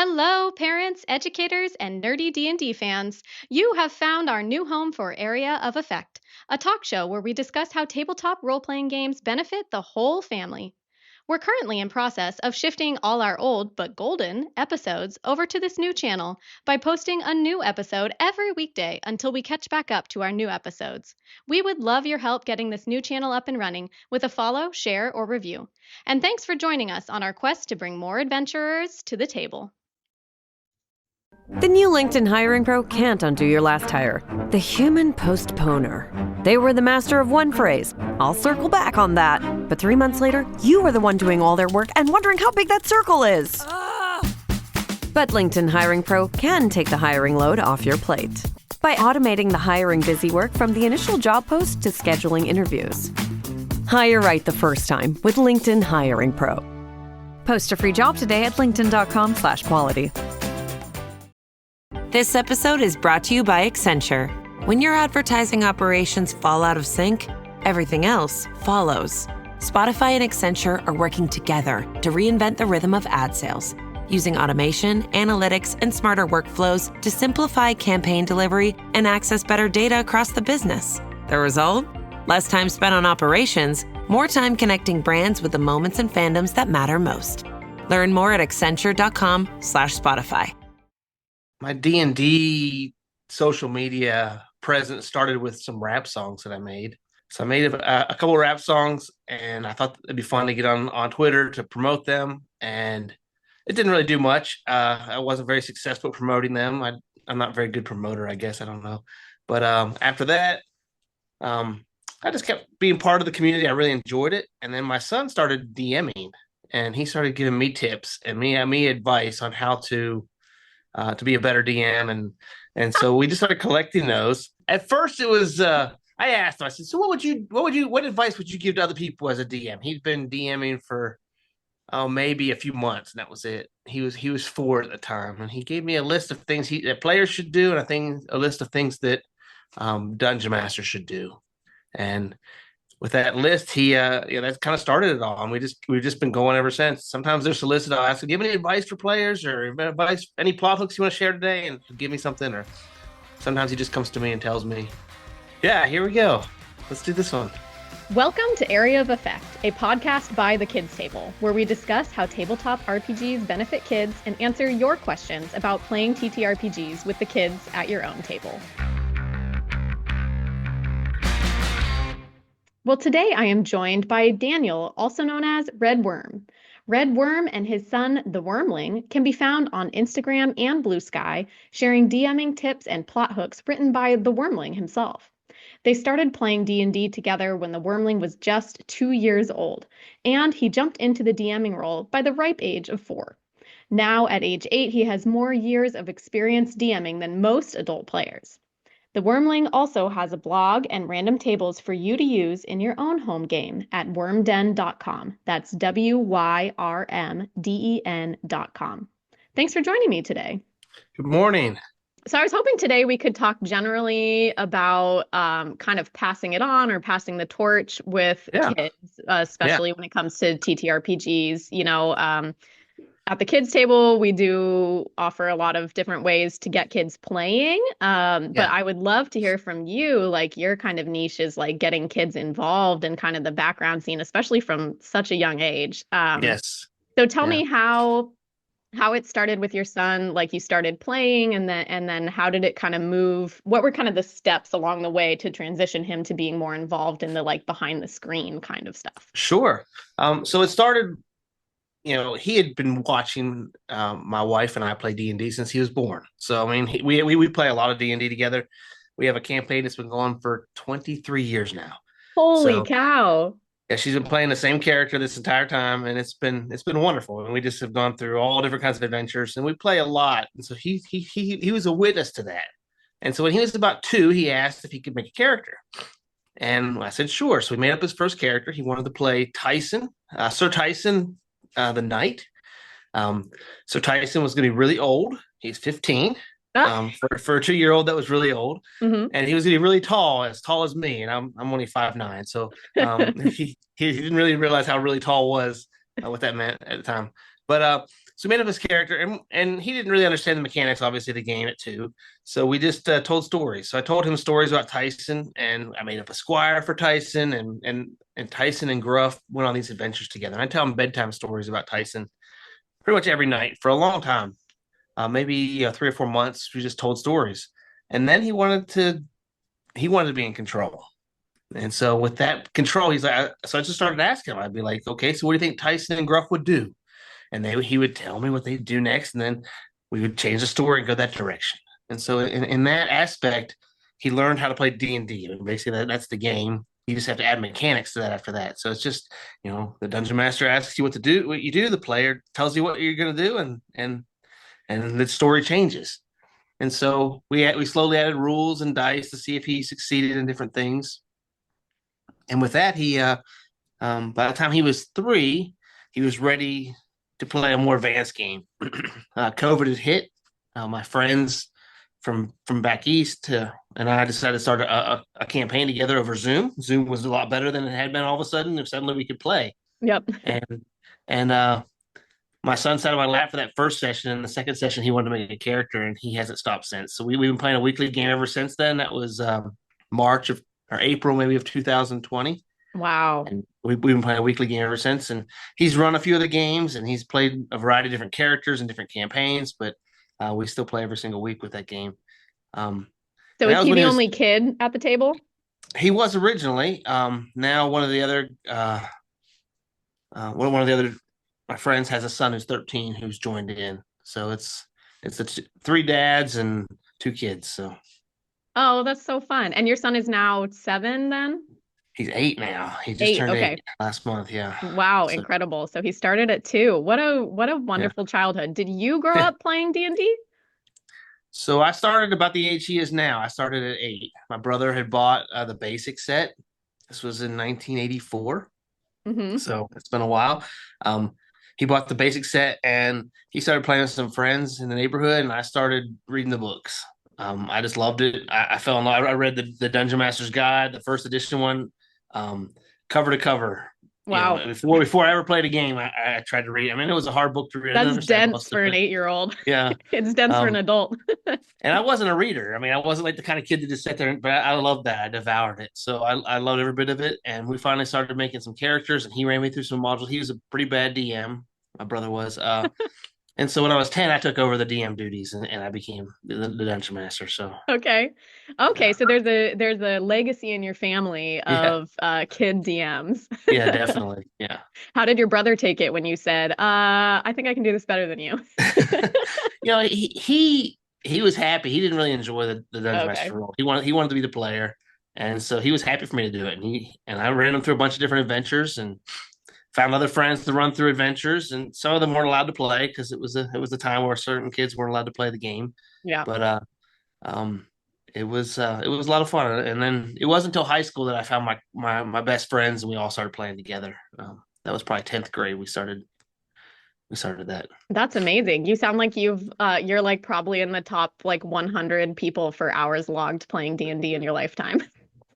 Hello, parents, educators, and nerdy D&D fans. You have found our new home for Area of Effect, a talk show where we discuss how tabletop role-playing games benefit the whole family. We're currently in process of shifting all our old but golden episodes over to this new channel by posting a new episode every weekday until we catch back up to our new episodes. We would love your help getting this new channel up and running with a follow, share, or review. And thanks for joining us on our quest to bring more adventurers to the table. The new LinkedIn hiring pro can't undo your last hire. The human postponer. They were the master of one phrase. I'll circle back on that. But 3 months later, you were the one doing all their work and wondering how big that circle is. But LinkedIn Hiring Pro can take the hiring load off your plate by automating the hiring busy work from the initial job post to scheduling interviews. Hire right the first time with LinkedIn Hiring Pro. Post a free job today at linkedin.com/quality. This episode is brought to you by Accenture. When your advertising operations fall out of sync, everything else follows. Spotify and Accenture are working together to reinvent the rhythm of ad sales, using automation, analytics, and smarter workflows to simplify campaign delivery and access better data across the business. The result? Less time spent on operations, more time connecting brands with the moments and fandoms that matter most. Learn more at accenture.com/Spotify. My D&D social media presence started with some rap songs that I made. So I made a couple of rap songs, and I thought it'd be fun to get on Twitter to promote them. And it didn't really do much. I wasn't very successful promoting them. I'm not a very good promoter, I guess. I don't know. But after that, I just kept being part of the community. I really enjoyed it. And then my son started DMing, and he started giving me tips and me advice on how to be a better DM, and so we just started collecting those. At first, it was I asked him. I said, "So what advice would you give to other people as a DM?" He'd been DMing for maybe a few months, and that was it. He was 4 at the time, and he gave me a list of things that players should do, and a list of things that dungeon masters should do. And with that list, he that kind of started it all, and we've just been going ever since. Sometimes there's a list that I'll ask him, "Do you have any advice for players, or advice, any plot hooks you want to share today?" And he'll give me something. Or sometimes he just comes to me and tells me, "Yeah, here we go. Let's do this one." Welcome to Area of Effect, a podcast by the Kids Table, where we discuss how tabletop RPGs benefit kids and answer your questions about playing TTRPGs with the kids at your own table. Well, today I am joined by Daniel, also known as Red Worm. Red Worm and his son, the Wormling, can be found on Instagram and Blue Sky, sharing DMing tips and plot hooks written by the Wormling himself. They started playing D&D together when the Wormling was just 2 years old, and he jumped into the DMing role by the ripe age of 4. Now, at age 8, he has more years of experience DMing than most adult players. The Wormling also has a blog and random tables for you to use in your own home game at wormden.com. That's WYRMDEN.com. Thanks for joining me today. Good morning. So I was hoping today we could talk generally about kind of passing it on or passing the torch with kids, especially when it comes to TTRPGs. At the Kids Table, we do offer a lot of different ways to get kids playing. But I would love to hear from you, like your kind of niche is like getting kids involved in kind of the background scene, especially from such a young age. Yes. So tell me how it started with your son, like you started playing, and then how did it kind of move? What were kind of the steps along the way to transition him to being more involved in the like behind the screen kind of stuff? Sure. So it started. He had been watching my wife and I play D&D since he was born. So, I mean, we play a lot of D&D together. We have a campaign that's been going for 23 years now. Holy cow. Yeah, she's been playing the same character this entire time, and it's been wonderful. And we just have gone through all different kinds of adventures, and we play a lot. And so he was a witness to that. And so when he was about 2, he asked if he could make a character. And I said, sure. So we made up his first character. He wanted to play Tyson, Sir Tyson, the Knight. So Tyson was going to be really old. He's 15. For a 2-year-old, that was really old. Mm-hmm. And he was going to be really tall as me, and I'm only 5'9". So he didn't really realize how really tall was what that meant at the time. But So we made up his character, and he didn't really understand the mechanics, obviously, of the game at two. So we just told stories. So I told him stories about Tyson, and I made up a squire for Tyson, and Tyson and Gruff went on these adventures together. And I tell him bedtime stories about Tyson pretty much every night for a long time, maybe 3 or 4 months. We just told stories, and then he wanted to be in control. And so with that control, he's like, so I just started asking him. I'd be like, okay, so what do you think Tyson and Gruff would do? And he would tell me what they'd do next, and then we would change the story and go that direction. And so in that aspect, he learned how to play D&D. I mean, basically, that's the game. You just have to add mechanics to that after that. So it's just, the dungeon master asks you what to do, what you do. The player tells you what you're going to do, and the story changes. And so we slowly added rules and dice to see if he succeeded in different things. And with that, by the time he was 3, he was ready to play a more advanced game. COVID had hit. My friends from back east and I decided to start a campaign together over Zoom. Zoom was a lot better than it had been all of a sudden, and suddenly we could play. Yep. And my son sat on my lap for that first session, and the second session he wanted to make a character, and he hasn't stopped since. So we've been playing a weekly game ever since then. That was March of or April maybe of 2020. Wow. And we've been playing a weekly game ever since. And he's run a few of the games, and he's played a variety of different characters and different campaigns, but we still play every single week with that game. So is he the only kid at the table? He was originally. Now one of the other my friends has a son who's 13 who's joined in. So it's 3 dads and 2 kids. So. Oh, that's so fun. And your son is now 7 then? He's 8 now. He just turned 8 last month. Yeah. Wow, so, incredible. So he started at 2. What a wonderful childhood. Did you grow up playing D&D? So I started about the age he is now. I started at 8. My brother had bought the basic set. This was in 1984. Mm-hmm. So it's been a while. He bought the basic set, and he started playing with some friends in the neighborhood, and I started reading the books. I just loved it. I fell in love. I read the Dungeon Master's Guide, the first edition one, cover to cover. Wow. Before I ever played a game, I tried to read. I mean, it was a hard book to read. That's dense for an 8-year-old. Yeah. It's dense for an adult. And I wasn't a reader. I mean, I wasn't like the kind of kid that just sat there, but I loved that. I devoured it. So I loved every bit of it. And we finally started making some characters, and he ran me through some modules. He was a pretty bad DM. My brother was. And so when I was 10, I took over the DM duties, and I became the dungeon master. So okay. So there's a legacy in your family of kid DMs. Yeah, definitely. Yeah. How did your brother take it when you said, "I think I can do this better than you"? He was happy. He didn't really enjoy the dungeon master role. He wanted to be the player, and so he was happy for me to do it. And I ran him through a bunch of different adventures and found other friends to run through adventures, and some of them weren't allowed to play because it was a time where certain kids weren't allowed to play the game. Yeah. But it was a lot of fun. And then it wasn't until high school that I found my best friends, and we all started playing together. That was probably 10th grade. We started that. That's amazing. You sound like you're like probably in the top like 100 people for hours logged playing D&D in your lifetime.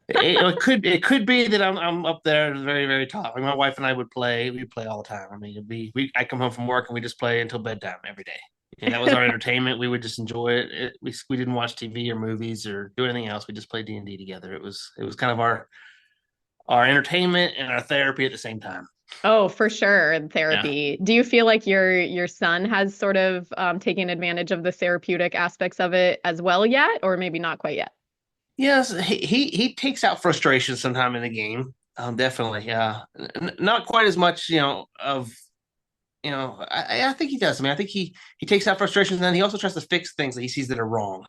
It could be that I'm up there at the very, very top. I mean, my wife and I we play all the time. I mean, I come home from work and we just play until bedtime every day. And that was our entertainment. We would just enjoy it. We didn't watch TV or movies or do anything else. We just played D&D together. It was kind of our entertainment and our therapy at the same time. Oh, for sure. Therapy. Yeah. Do you feel like your son has sort of taken advantage of the therapeutic aspects of it as well yet, or maybe not quite yet? Yes, he takes out frustration sometime in the game. Definitely. Not quite as much, I think he does. I mean, I think he takes out frustrations, and then he also tries to fix things that he sees that are wrong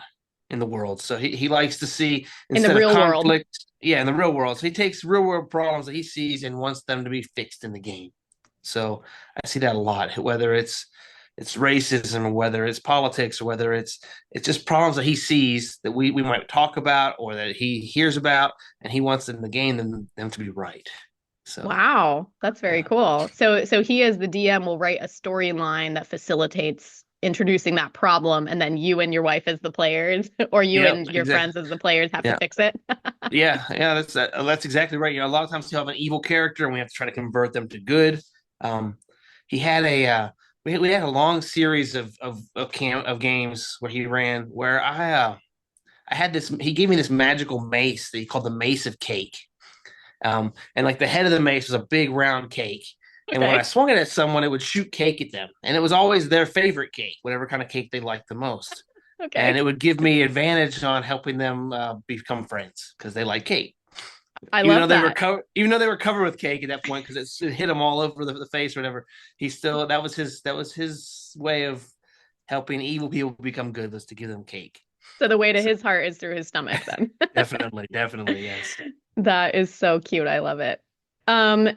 in the world. So he likes to see instead in the real of conflict, world. Yeah, in the real world. So he takes real world problems that he sees and wants them to be fixed in the game. So I see that a lot, whether it's racism, or whether it's politics, or whether it's just problems that he sees that we might talk about or that he hears about, and he wants them in the game them to be right. So wow, that's very cool. So he as the DM will write a storyline that facilitates introducing that problem, and then you and your wife as the players, or you and your friends as the players have to fix it. yeah, that's exactly right. A lot of times he'll have an evil character, and we have to try to convert them to good. He had we had a long series of games where he ran where I had this. He gave me this magical mace that he called the Mace of Cake. And like the head of the mace was a big round cake. And when I Okay. swung it at someone, it would shoot cake at them. And it was always their favorite cake, whatever kind of cake they liked the most. And Okay. it would give me advantage on helping them become friends because they like cake. I love that. Even though they were covered with cake at that point because it hit him all over the face or whatever. He still that was his way of helping evil people become good was to give them cake. So the way to So his heart is through his stomach then. definitely, definitely, yes. That is so cute. I love it.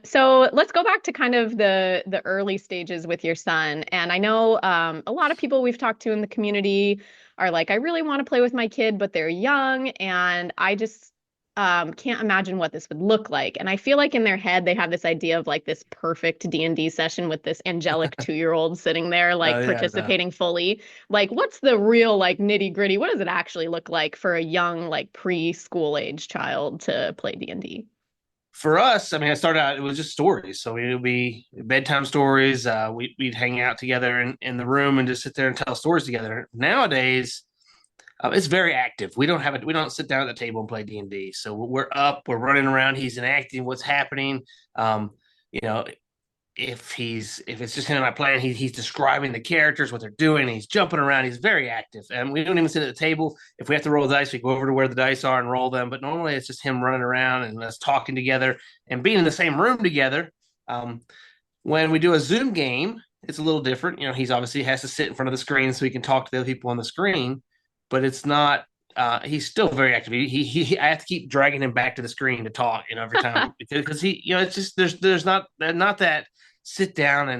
So let's go back to kind of the early stages with your son. And I know a lot of people we've talked to in the community are like, I really want to play with my kid, but they're young, and I just can't imagine what this would look like. And I feel like in their head they have this idea of like this perfect D&D session with this angelic 2-year-old sitting there Oh like yeah, no. participating fully. Like, what's the real like nitty gritty? What does it actually look like for a young like preschool age child to play D&D? For us, I mean, I started out, it was just stories. So it would be bedtime stories. We'd hang out together in the room and just sit there and tell stories together. Nowadays, it's very active. We don't sit down at the table and play D&D. So we're up, we're running around. He's enacting what's happening. Um, you know, if it's just him and I playing, he's describing the characters, what they're doing. He's jumping around. He's very active, and we don't even sit at the table. If we have to roll the dice, we go over to where the dice are and roll them. But normally, it's just him running around and us talking together and being in the same room together. Um, when we do a Zoom game, it's a little different. He's obviously has to sit in front of the screen so he can talk to the other people on the screen, but it's not. He's still very active. I have to keep dragging him back to the screen to talk, every time because it's just there's not that sit down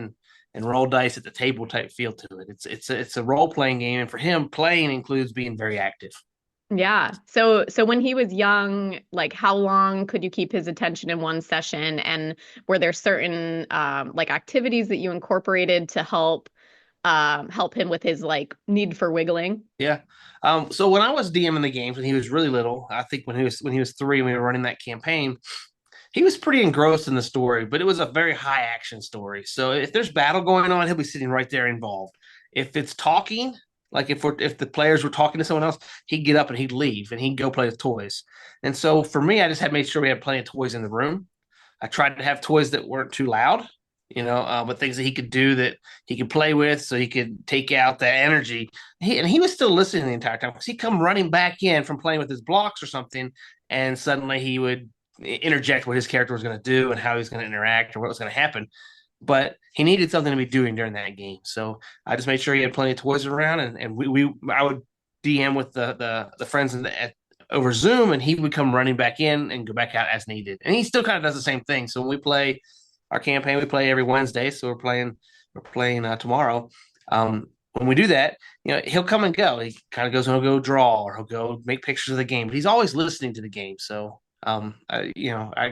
and roll dice at the table type feel to it. It's a role playing game, and for him, playing includes being very active. Yeah. So when he was young, like how long could you keep his attention in one session? And were there certain like activities that you incorporated to help him with his like need for wiggling? Yeah. So when I was DMing the games when he was really little, I think when he was 3 and we were running that campaign, he was pretty engrossed in the story, but it was a very high action story. So if there's battle going on, he'll be sitting right there involved. If it's talking, like if the players were talking to someone else, he'd get up and he'd leave and he'd go play with toys. And so for me, I just had made sure we had plenty of toys in the room. I tried to have toys that weren't too loud, but things that he could do that he could play with, so he could take out that energy. And he was still listening the entire time because he'd come running back in from playing with his blocks or something, and suddenly he would interject what his character was going to do and how he was going to interact or what was going to happen. But he needed something to be doing during that game, so I just made sure he had plenty of toys around, and I would DM with the friends over Zoom, and he would come running back in and go back out as needed. And he still kind of does the same thing. So when we play our campaign, we play every Wednesday. So we're playing tomorrow. When we do that, he'll come and go. He kind of goes and he'll go draw or he'll go make pictures of the game. But he's always listening to the game. So I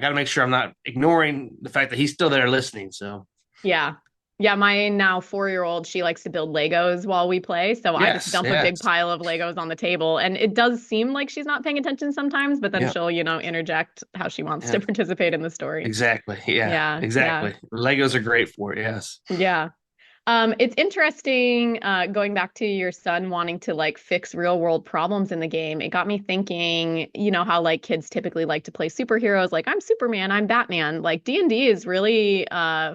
got to make sure I'm not ignoring the fact that he's still there listening. So Yeah. Yeah, my now 4-year-old, she likes to build Legos while we play. So I just yes, dump a big yes, pile of Legos on the table. And it does seem like she's not paying attention sometimes, but then yeah, she'll, interject how she wants yeah, to participate in the story. exactly, yeah, Yeah, yeah, exactly. Legos are great for it. Yes, yeah. It's interesting, going back to your son wanting to like fix real world problems in the game. It got me thinking, how like kids typically like to play superheroes, like I'm Superman, I'm Batman. Like D&D is really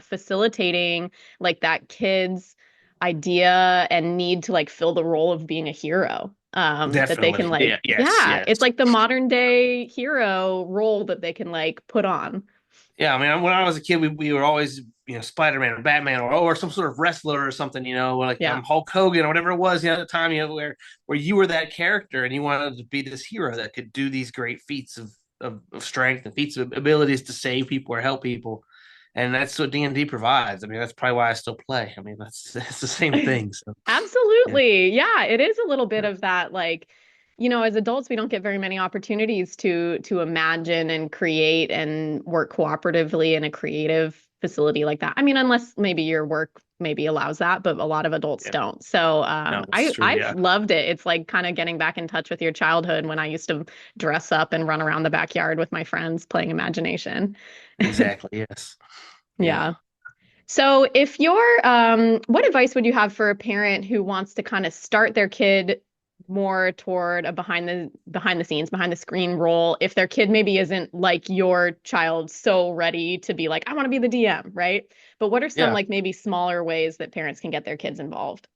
facilitating like that kid's idea and need to like fill the role of being a hero. That they can definitely. like, Yeah, yes, yeah, it's yes. like the modern day hero role that they can like put on. Yeah, I mean, when I was a kid, we were always, Spider-Man or Batman or some sort of wrestler or something, like Yeah. Hulk Hogan or whatever it was, at the time, where you were that character and you wanted to be this hero that could do these great feats of strength and feats of abilities to save people or help people. And that's what D&D provides. I mean, that's probably why I still play. I mean, that's the same thing. So yeah, Absolutely. Yeah, it is a little bit of that like, as adults we don't get very many opportunities to imagine and create and work cooperatively in a creative facility like that. I mean, unless maybe your work maybe allows that, but a lot of adults yeah. don't. So, No, it's I true. I've Yeah, loved it. It's like kind of getting back in touch with your childhood when I used to dress up and run around the backyard with my friends playing imagination. exactly. Yes. Yeah. Yeah. So if you're, what advice would you have for a parent who wants to kind of start their kid more toward a behind the scenes, behind the screen role if their kid maybe isn't like your child so ready to be like, I want to be the DM, right? But what are some Yeah. like maybe smaller ways that parents can get their kids involved?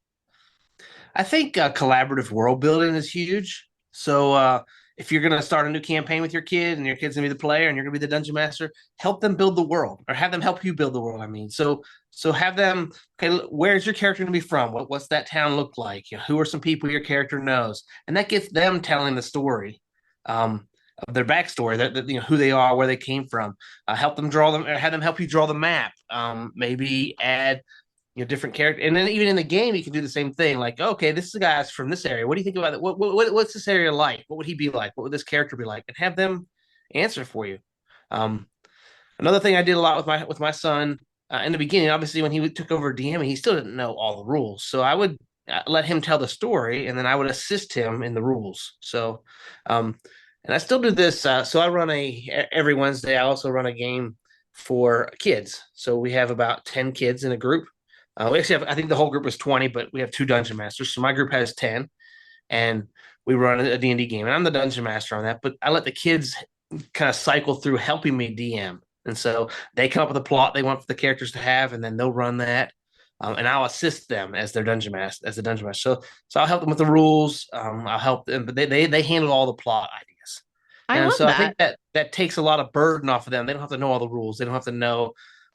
I think collaborative world building is huge. So if you're going to start a new campaign with your kid and your kid's going to be the player and you're going to be the dungeon master, help them build the world or have them help you build the world. I mean, so have them. Okay, where's your character going to be from? What's that town look like? You know, who are some people your character knows? And that gets them telling the story. Of their backstory, that you know who they are, where they came from. Help them draw them, or have them help you draw the map. Maybe add different character, and then even in the game you can do the same thing, like, okay, this is a guy's from this area, what do you think about it, what's this area like, what would he be like, what would this character be like, and have them answer for you. um Another thing I did a lot with my son, in the beginning, obviously when he took over DMing, he still didn't know all the rules, so I would let him tell the story and then I would assist him in the rules. So and I still do this. So I run every Wednesday I also run a game for kids. So we have about 10 kids in a group. We actually have, I think the whole group is 20, but we have two dungeon masters. So my group has 10, and we run a D&D game. And I'm the dungeon master on that, but I let the kids kind of cycle through helping me DM. And so they come up with a plot they want for the characters to have, and then they'll run that. And I'll assist them as their dungeon master, as the dungeon master. So I'll help them with the rules. I'll help them, but they handle all the plot ideas. I And love so I that. think that takes a lot of burden off of them. They don't have to know all the rules. They don't have to know,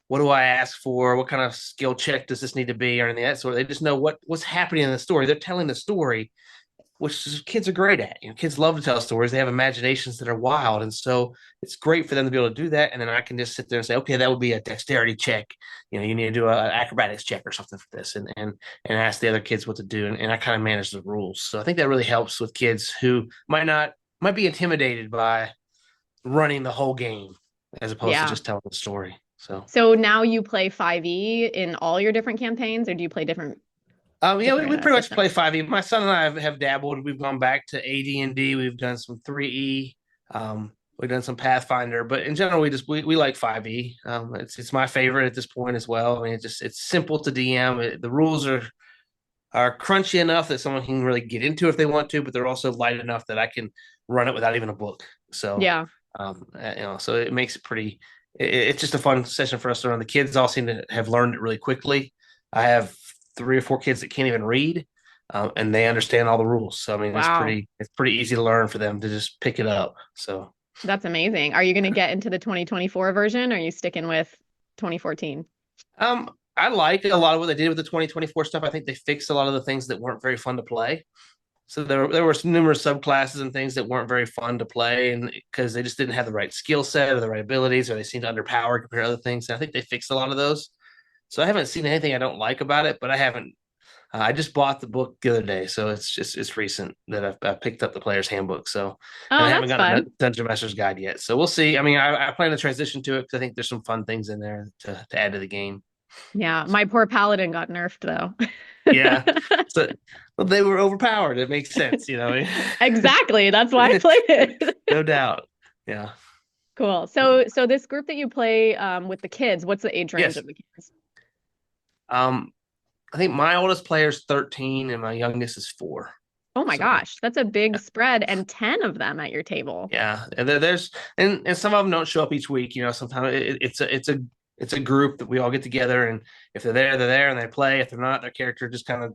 what do I ask for? What kind of skill check does this need to be, or anything of that sort. They just know what's happening in the story. They're telling the story, which kids are great at. Kids love to tell stories. They have imaginations that are wild, and so it's great for them to be able to do that. And then I can just sit there and say, okay, that would be a dexterity check. You need to do an acrobatics check or something for this, and ask the other kids what to do, and I kind of manage the rules. So I think that really helps with kids who might be intimidated by running the whole game as opposed to Yeah. just telling the story. So So now you play 5e in all your different campaigns, or do you play yeah, we pretty much play systems? 5e. My son and I have dabbled. We've gone back to AD&D. We've done some 3e. We've done some Pathfinder, but in general, we like 5e. It's my favorite at this point as well. I mean, it's simple to DM. The rules are crunchy enough that someone can really get into if they want to, but they're also light enough that I can run it without even a book. So, Yeah. so it makes it pretty. It's just a fun session for us to run. The kids all seem to have learned it really quickly. I have 3 or 4 kids that can't even read, and they understand all the rules. So I mean, Wow. it's pretty easy to learn for them to just pick it up. So That's amazing. Are you going to get into the 2024 version? Or are you sticking with 2014? I like a lot of what they did with the 2024 stuff. I think they fixed a lot of the things that weren't very fun to play. So there were some numerous subclasses and things that weren't very fun to play, and because they just didn't have the right skill set or the right abilities, or they seemed underpowered compared to other things. And I think they fixed a lot of those. So I haven't seen anything I don't like about it, but I haven't. I just bought the book the other day, so it's recent that I've picked up the player's handbook. So, and Oh, I haven't that's gotten a fun. Dungeon Master's Guide yet. So we'll see. I mean, I plan to transition to it because I think there's some fun things in there to add to the game. Yeah, So my poor paladin got nerfed though. yeah, so well, they were overpowered. It makes sense. Exactly. That's why I played it. No doubt. Yeah. Cool. So this group that you play with the kids, what's the age range Yes. of the kids? Um, I think my oldest player is 13 and my youngest is 4. Oh my So gosh, that's a big spread and 10 of them at your table. yeah, and there's and some of them don't show up each week. Sometimes it's a group that we all get together, and if they're there and they play. If they're not, their character just kind of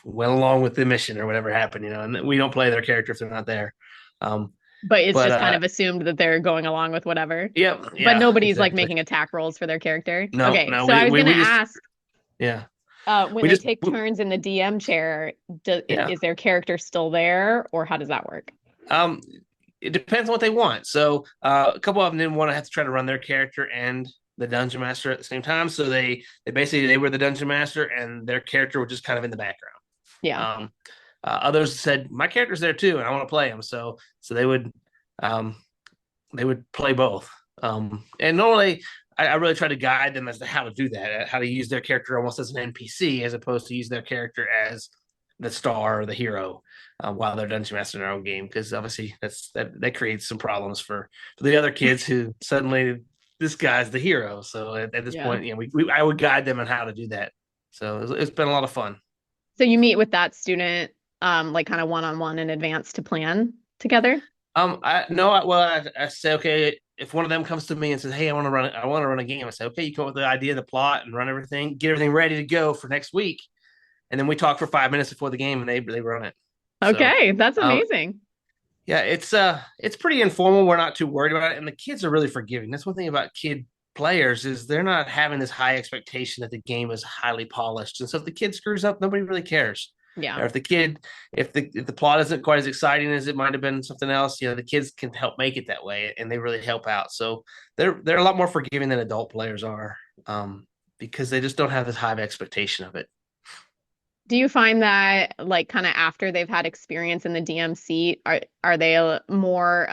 went along with the mission or whatever happened. And we don't play their character if they're not there. Um, But it's but just kind of assumed that they're going along with whatever. yeah, But yeah, nobody's like exactly. making attack rolls for their character. No, Okay, no, so I was gonna we just ask, yeah, when we they just take turns in the DM chair, yeah. is their character still there, or how does that work? Um, it depends on what they want. So a couple of them didn't want to have to try to run their character and the dungeon master at the same time. So they basically they were the dungeon master and their character was just kind of in the background. Yeah. Um, Others said my character's there too, and I want to play him. So um, they would play both. And normally I really try to guide them as to how to do that, how to use their character almost as an NPC as opposed to use their character as the star or the hero, while they're dungeon master in their own game, because obviously that creates some problems for the other kids who suddenly this guy's the hero. So at this Yeah. point, I would guide them on how to do that. So it's been a lot of fun. So you meet with that student, like kind of one-on-one in advance to plan together? I no, I, well, I say okay. If one of them comes to me and says, "Hey, I want to run a game," I say, "Okay, you come up with the idea, the plot, and run everything, get everything ready to go for next week." And then we talk for 5 minutes before the game, and they run it. So, Okay, that's um, amazing. yeah, it's pretty informal. We're not too worried about it, and the kids are really forgiving. That's one thing about kid players is they're not having this high expectation that the game is highly polished, and so if the kid screws up, nobody really cares. Yeah. Or if the plot isn't quite as exciting as it might have been something else, the kids can help make it that way, and they really help out. So they're a lot more forgiving than adult players are, because they just don't have this high of expectation of it. Do you find that like kind of after they've had experience in the DM seat, are they more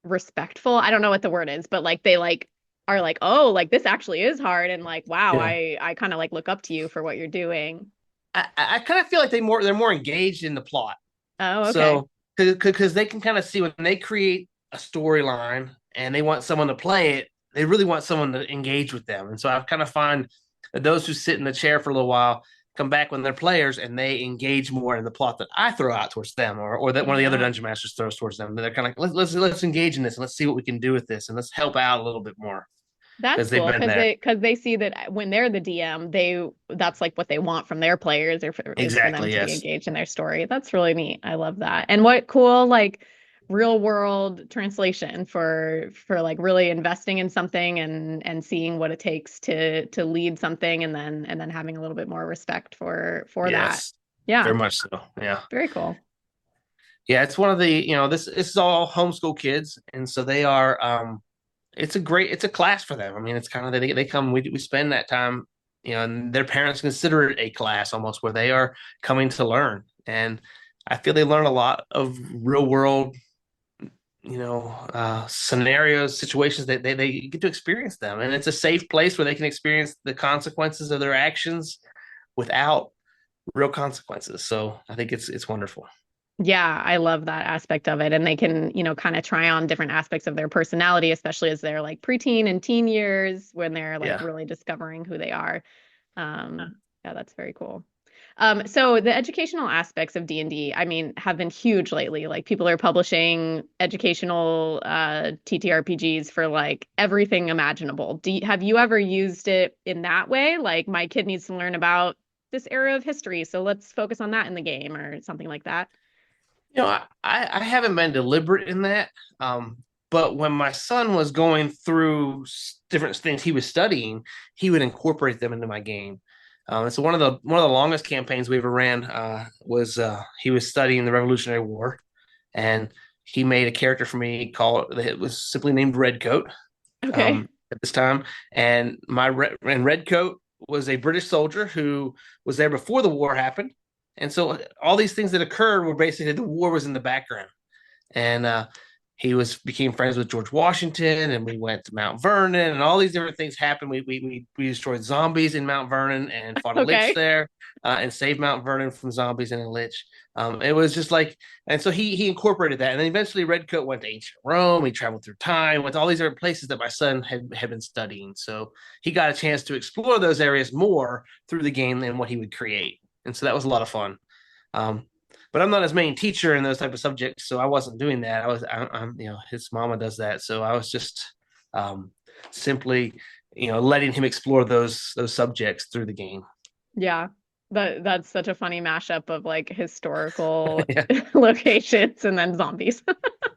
respectful? I don't know what the word is, but like they like are like, "Oh, like this actually is hard," and like, "Wow, Yeah. I kind of like look up to you for what you're doing." I kind of feel like they're more engaged in the plot. Oh, okay. So because they can kind of see when they create a storyline and they want someone to play it, they really want someone to engage with them. And so I kind of find that those who sit in the chair for a little while come back when they're players and they engage more in the plot that I throw out towards them, or that one of the other Yeah. dungeon masters throws towards them. They're kind of like, let's engage in this and let's see what we can do with this and let's help out a little bit more That's because they've cool been there. because they see that when they're the DM, that's like what they want from their players is for them Exactly. to be Yes. engaged in their story. That's really neat. I love that. And what cool like real world translation for like really investing in something and seeing what it takes to lead something and then having a little bit more respect for that. Yes. Yeah, Very much so. Yeah. very cool. Yeah. It's one of the this is all homeschool kids, and so they are. It's a class for them. I mean, it's kind of they come we spend that time, and their parents consider it a class almost where they are coming to learn. And I feel they learn a lot of real world, scenarios, situations that they get to experience them, and it's a safe place where they can experience the consequences of their actions without real consequences. So I think it's wonderful. Yeah, I love that aspect of it. And they can, kind of try on different aspects of their personality, especially as they're like preteen and teen years when they're like Yeah. really discovering who they are. Yeah, that's very cool. So the educational aspects of D&D, I mean, have been huge lately. Like people are publishing educational TTRPGs for like everything imaginable. Have you ever used it in that way? Like my kid needs to learn about this era of history, so let's focus on that in the game or something like that. I haven't been deliberate in that. But when my son was going through different things he was studying, he would incorporate them into my game. And so one of the longest campaigns we ever ran was he was studying the Revolutionary War, and he made a character for me called it was simply named Redcoat Okay. at this time, and Redcoat was a British soldier who was there before the war happened, and so all these things that occurred were basically the war was in the background, and he became friends with George Washington, and we went to Mount Vernon, and all these different things happened. We destroyed zombies in Mount Vernon and fought a lich Okay. there, and saved Mount Vernon from zombies and a lich. It was just like, and so he incorporated that, and then eventually Redcoat went to ancient Rome. He traveled through time, went to all these different places that my son had been studying. So he got a chance to explore those areas more through the game than what he would create, and so that was a lot of fun. Um, but I'm not his main teacher in those type of subjects, so I wasn't doing that. I'm his mama does that, so I was just um, simply, letting him explore those subjects through the game. Yeah. That's such a funny mashup of like historical Yeah, locations and then zombies.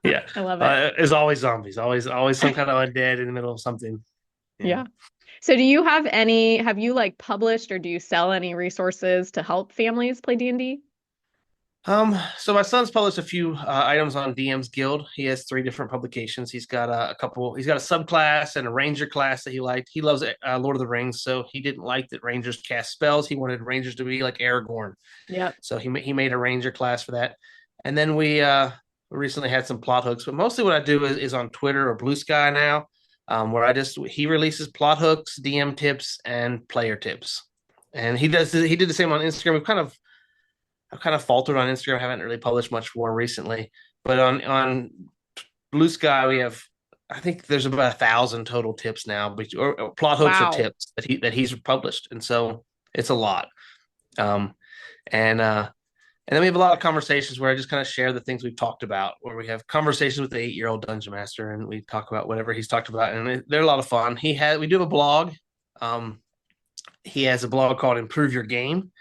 yeah. I love it. There's always zombies, always some kind of undead in the middle of something. Yeah. Yeah. So do you have you like published or do you sell any resources to help families play D&D? So my son's published a few items on DM's Guild. He has three different publications. He's got a couple. He's got a subclass and a ranger class that he liked. He loves Lord of the Rings, so he didn't like that rangers cast spells. He wanted rangers to be like Aragorn, Yep. so he made a ranger class for that. And then we recently had some plot hooks, but mostly what I do is on Twitter or Blue Sky now, where he releases plot hooks, DM tips, and player tips. And he did the same on Instagram. I've kind of faltered on Instagram. I haven't really published much more recently, but on Blue Sky we have I think there's about 1,000 total tips now, or plot hooks or Wow. tips that he's published, and so it's a lot. Um, and and then we have a lot of conversations where I just kind of share the things we've talked about, where we have conversations with the 8-year-old dungeon master, and we talk about whatever he's talked about, and they're a lot of fun. We do have a blog. Um, he has a blog called Improve Your Game,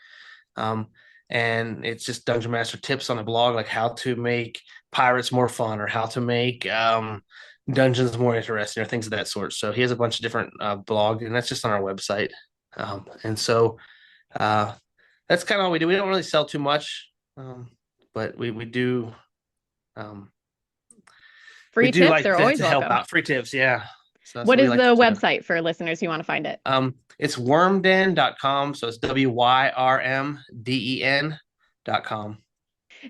um, and it's just dungeon master tips on a blog, like how to make pirates more fun or how to make dungeons more interesting or things of that sort. So he has a bunch of different blog, and that's just on our website. And so uh, that's kind of all we do. We don't really sell too much, but we do um, we Free do tips like are to always help welcome. out. Free tips, yeah. So that's What what we is like to the do. website for listeners who want to find it? It's wormden.com. So it's WYRMDEN.com.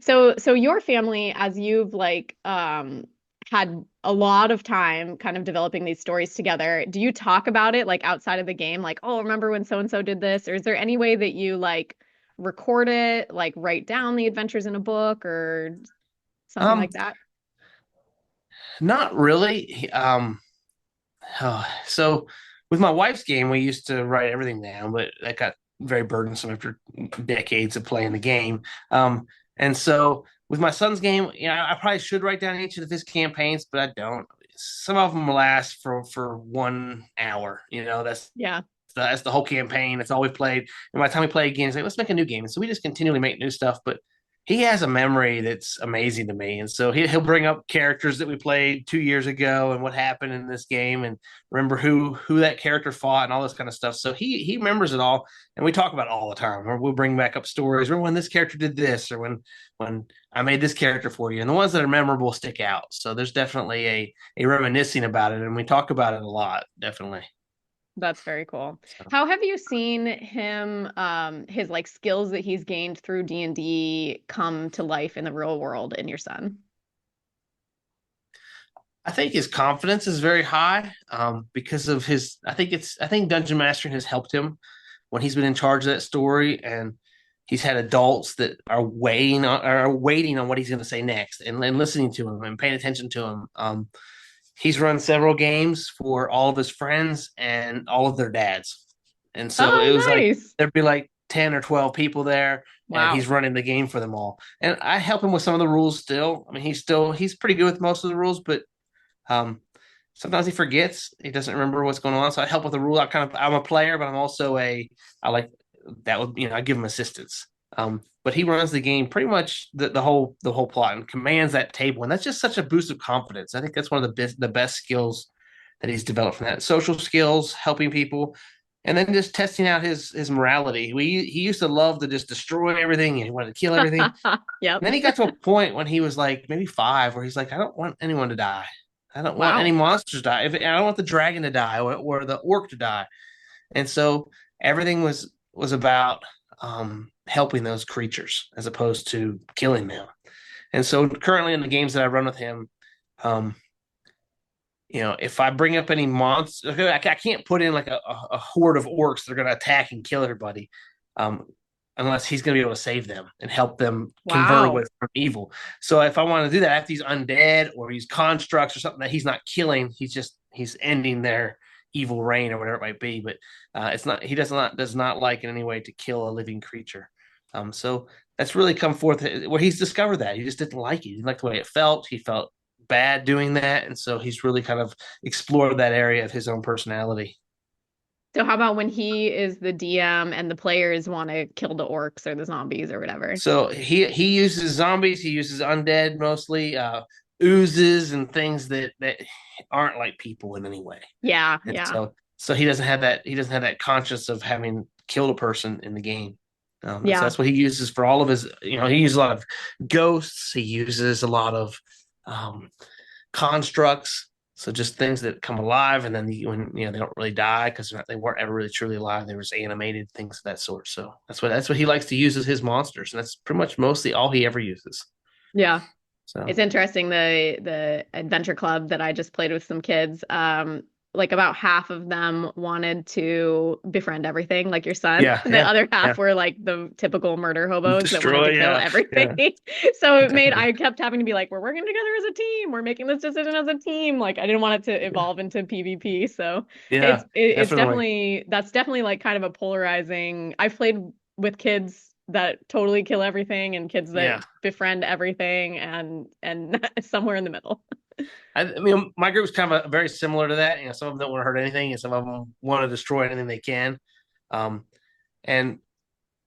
So your family, as you've like had a lot of time kind of developing these stories together, do you talk about it like outside of the game? Like, oh, remember when so and so did this? Or is there any way that you like record it, like write down the adventures in a book or something Um, like that? Not really. So with my wife's game, we used to write everything down, but that got very burdensome after decades of playing the game. And so with my son's game, I probably should write down each of his campaigns, but I don't. Some of them last for 1 hour. Yeah. That's the whole campaign. That's all we've played. And by the time we play again, it's like, let's make a new game. And so we just continually make new stuff. But he has a memory that's amazing to me. And so he'll bring up characters that we played 2 years ago and what happened in this game and remember who that character fought and all this kind of stuff. So he remembers it all. And we talk about it all the time. Or we'll bring back up stories. Remember when this character did this or when I made this character for you. And the ones that are memorable stick out. So there's definitely a reminiscing about it. And we talk about it a lot, definitely. That's very cool. So. How have you seen him, his like skills that he's gained through D&D come to life in the real world in your son? I think his confidence is very high because of his. I think Dungeon Mastering has helped him when he's been in charge of that story, and he's had adults that are waiting on what he's going to say next, and listening to him and paying attention to him. He's run several games for all of his friends and all of their dads, and so it Oh, was like nice. there'd be like 10 or 12 people there, and he's Wow. running the game for them all. And I help him with some of the rules still. I mean, he's pretty good with most of the rules, but um, sometimes he forgets. He doesn't remember what's going on. So I help with the rule. I'm a player, but I'm also I like that would, I give him assistance. But he runs the game pretty much the whole plot and commands that table. And that's just such a boost of confidence. I think that's one of the best skills that he's developed from that. Social skills, helping people, and then just testing out his morality. He used to love to just destroy everything and he wanted to kill everything. Yep. And then he got to a point when he was like maybe 5, where he's like, I don't want anyone to die. I don't want any Wow. monsters to die. I don't want the dragon to die or the orc to die. And so everything was about helping those creatures as opposed to killing them. And so currently in the games that I run with him, um, if I bring up any monsters, I can't put in like a horde of orcs that are going to attack and kill everybody, um, unless he's going to be able to save them and help them convert away Wow. from evil. So if I want to do that, I have to use undead or use constructs or something that he's not killing. He's ending their evil reign or whatever it might be. But it's not. He does not like in any way to kill a living creature. So that's really come forth where he's discovered that he just didn't like it. He didn't like the way it felt. He felt bad doing that, and so he's really kind of explored that area of his own personality. So how about when he is the DM and the players want to kill the orcs or the zombies or whatever? So he uses zombies, he uses undead mostly, oozes and things that aren't like people in any way. Yeah, And yeah. so he doesn't have that conscience of having killed a person in the game. And so Yeah. that's what he uses for all of his. He uses a lot of ghosts. He uses a lot of um, constructs. So just things that come alive, and then when they don't really die because they weren't ever really truly alive. They were just animated things of that sort. So that's what he likes to use as his monsters, and that's pretty much mostly all he ever uses. Yeah. So It's interesting the adventure club that I just played with some kids. like about half of them wanted to befriend everything, like your son. Yeah, The yeah, other yeah. half were like the typical murder hobos that wanted Destroy, to kill yeah, everything. yeah, So it made, definitely. I kept having to be like, we're working together as a team. We're making this decision as a team. Like I didn't want it to Yeah, evolve into PvP. So yeah, it's definitely. definitely, that's definitely like kind of a polarizing. I've played with kids that totally kill everything and kids that Yeah. befriend everything and somewhere in the middle. I mean, my group's kind of very similar to that. Some of them don't want to hurt anything, and some of them want to destroy anything they can. Um, and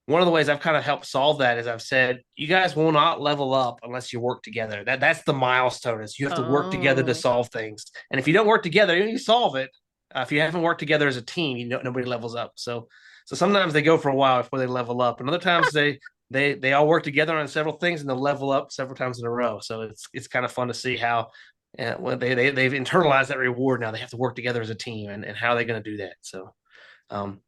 one of the ways I've kind of helped solve that is I've said, you guys will not level up unless you work together. That's the milestone is you have to work together to Oh, solve things. And if you don't work together, you solve it. If you haven't worked together as a team, nobody levels up. So sometimes they go for a while before they level up, and other times they all work together on several things and they'll level up several times in a row. So it's kind of fun to see how when they've internalized that reward. Now they have to work together as a team, and how are they going to do that. So um,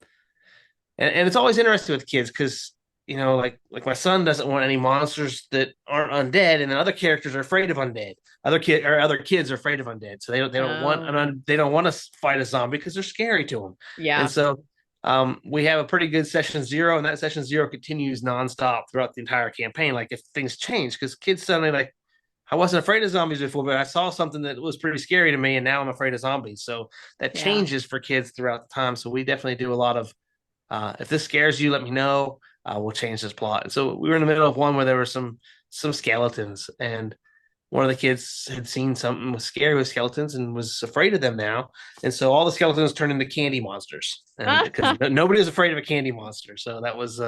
and it's always interesting with kids because like my son doesn't want any monsters that aren't undead, and then other characters are afraid of undead. Other kids are afraid of undead, so they don't want oh, they don't want to fight a zombie because they're scary to them. And yeah. so we have a pretty good session zero, and that session zero continues nonstop throughout the entire campaign. Like if things change, because kids suddenly like, I wasn't afraid of zombies before, but I saw something that was pretty scary to me, and now I'm afraid of zombies. So that Yeah. changes for kids throughout the time. So we definitely do a lot of if this scares you, let me know. We'll change this plot. And so we were in the middle of one where there were some skeletons, and one of the kids had seen something was scary with skeletons and was afraid of them now. And so all the skeletons turned into candy monsters, and because nobody was afraid of a candy monster, so that was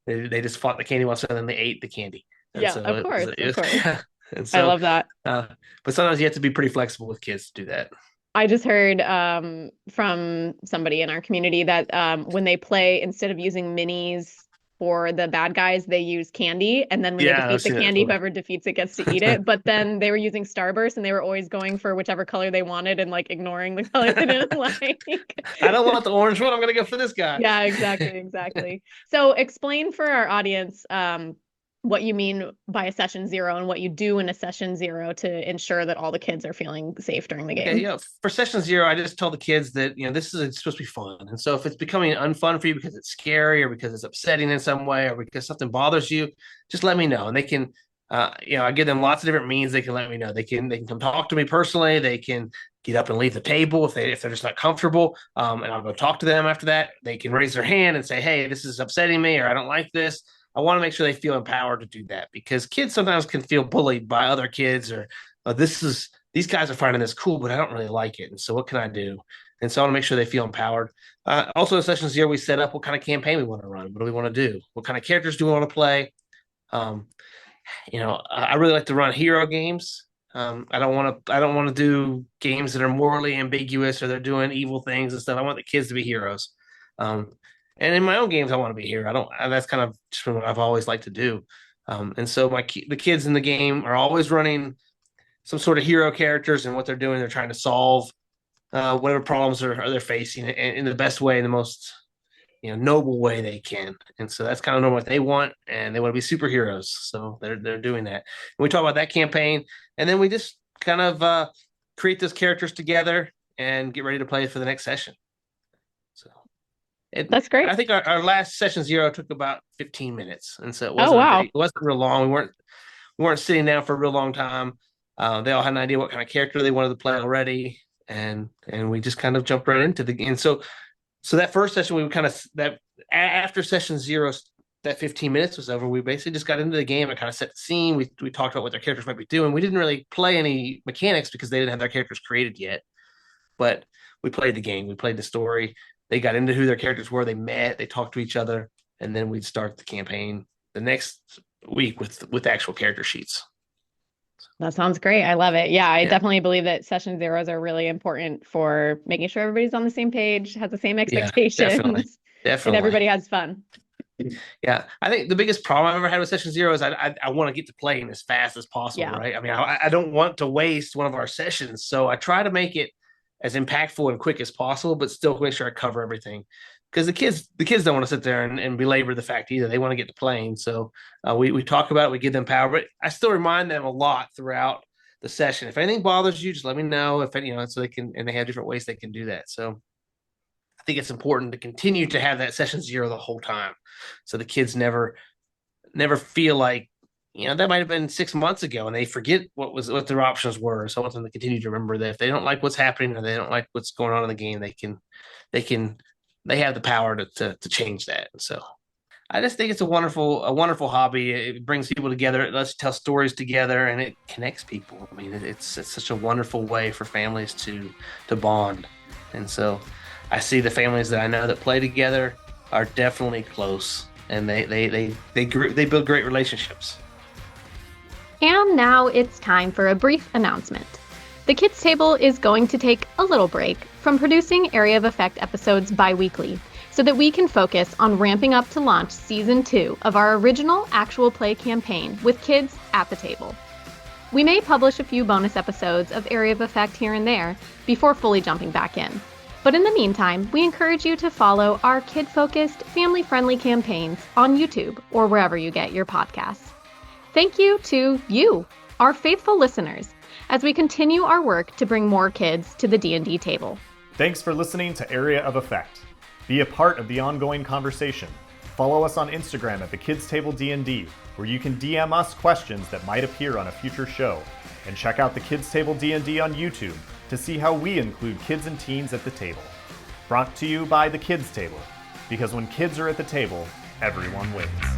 they just fought the candy monster and then they ate the candy. And Yeah, so of course, it of was course. and I so love that. uh, but sometimes you have to be pretty flexible with kids to do that. I just heard from somebody in our community that when they play, instead of using minis for the bad guys, they use candy. And then when they Yeah, I've defeat the seen that candy, before. whoever defeats it gets to eat it. But then they were using Starburst and they were always going for whichever color they wanted and like ignoring the color they didn't like. I don't want the orange one. I'm gonna go for this guy. Yeah, exactly, exactly. So explain for our audience what you mean by a session zero and what you do in a session zero to ensure that all the kids are feeling safe during the Okay, game. yeah. For session zero, I just tell the kids that this is it's supposed to be fun, and so if it's becoming unfun for you because it's scary or because it's upsetting in some way or because something bothers you, just let me know, and they can. I give them lots of different means they can let me know. They can come talk to me personally. They can get up and leave the table if they're just not comfortable. And I'll go talk to them after that. They can raise their hand and say, "Hey, this is upsetting me," or "I don't like this." I want to make sure they feel empowered to do that because kids sometimes can feel bullied by other kids or this is these guys are finding this cool, but I don't really like it. And so what can I do? And so I want to make sure they feel empowered. Also, in sessions here, we set up what kind of campaign we want to run. What do we want to do? What kind of characters do we want to play? Um, I really like to run hero games. I don't want to do games that are morally ambiguous or they're doing evil things and stuff. I want the kids to be heroes. Um, and in my own games, I want to be a hero. I don't. That's kind of just what I've always liked to do. And so the kids in the game are always running some sort of hero characters, and what they're doing, they're trying to solve whatever problems are they're facing in the best way, in the most noble way they can. And so that's kind of what they want, and they want to be superheroes. So they're doing that. And we talk about that campaign, and then we just kind of create those characters together and get ready to play for the next session. So That's great. I think our last session zero took about 15 minutes, and so Oh, wow. it wasn't real long. We weren't sitting down for a real long time. They all had an idea what kind of character they wanted to play already, and we just kind of jumped right into the game. So that first session, we kind of that after session zero, that 15 minutes was over. We basically just got into the game and kind of set the scene. We talked about what their characters might be doing. We didn't really play any mechanics because they didn't have their characters created yet. But we played the game. We played the story. They got into who their characters were. They met. They talked to each other, and then we'd start the campaign the next week with actual character sheets. That sounds great. I love it. Yeah, I Yeah, definitely believe that session zeros are really important for making sure everybody's on the same page, has the same yeah, definitely, expectations, and definitely. everybody has fun. Yeah, I think the biggest problem I've ever had with session zero is I want to get to playing as fast as possible, Yeah. right? I mean, I don't want to waste one of our sessions, so I try to make it as impactful and quick as possible, but still make sure I cover everything. Because the kids don't want to sit there and belabor the fact either. They want to get to playing. So we talk about it, we give them power, but I still remind them a lot throughout. the session. If anything bothers you, just let me know. If any, so they can, and they have different ways they can do that. So I think it's important to continue to have that session 0 the whole time, so the kids never feel like, that might have been 6 months ago and they forget what their options were. So I want them to continue to remember that if they don't like what's happening or they don't like what's going on in the game, they have the power to change that. And so I just think it's a wonderful hobby. It brings people together. It lets you tell stories together, and it connects people. I mean, it's such a wonderful way for families to bond. And so I see the families that I know that play together are definitely close, and they build great relationships. And now it's time for a brief announcement. The Kids Table is going to take a little break from producing Area of Effect episodes bi-weekly so that we can focus on ramping up to launch Season 2 of our original actual play campaign with kids at the table. We may publish a few bonus episodes of Area of Effect here and there before fully jumping back in. But in the meantime, we encourage you to follow our kid-focused, family-friendly campaigns on YouTube or wherever you get your podcasts. Thank you to you, our faithful listeners, as we continue our work to bring more kids to the D&D table. Thanks for listening to Area of Effect. Be a part of the ongoing conversation. Follow us on Instagram at the Kids Table D&D, where you can DM us questions that might appear on a future show. And check out the Kids Table D&D on YouTube to see how we include kids and teens at the table. Brought to you by the Kids Table, because when kids are at the table, everyone wins.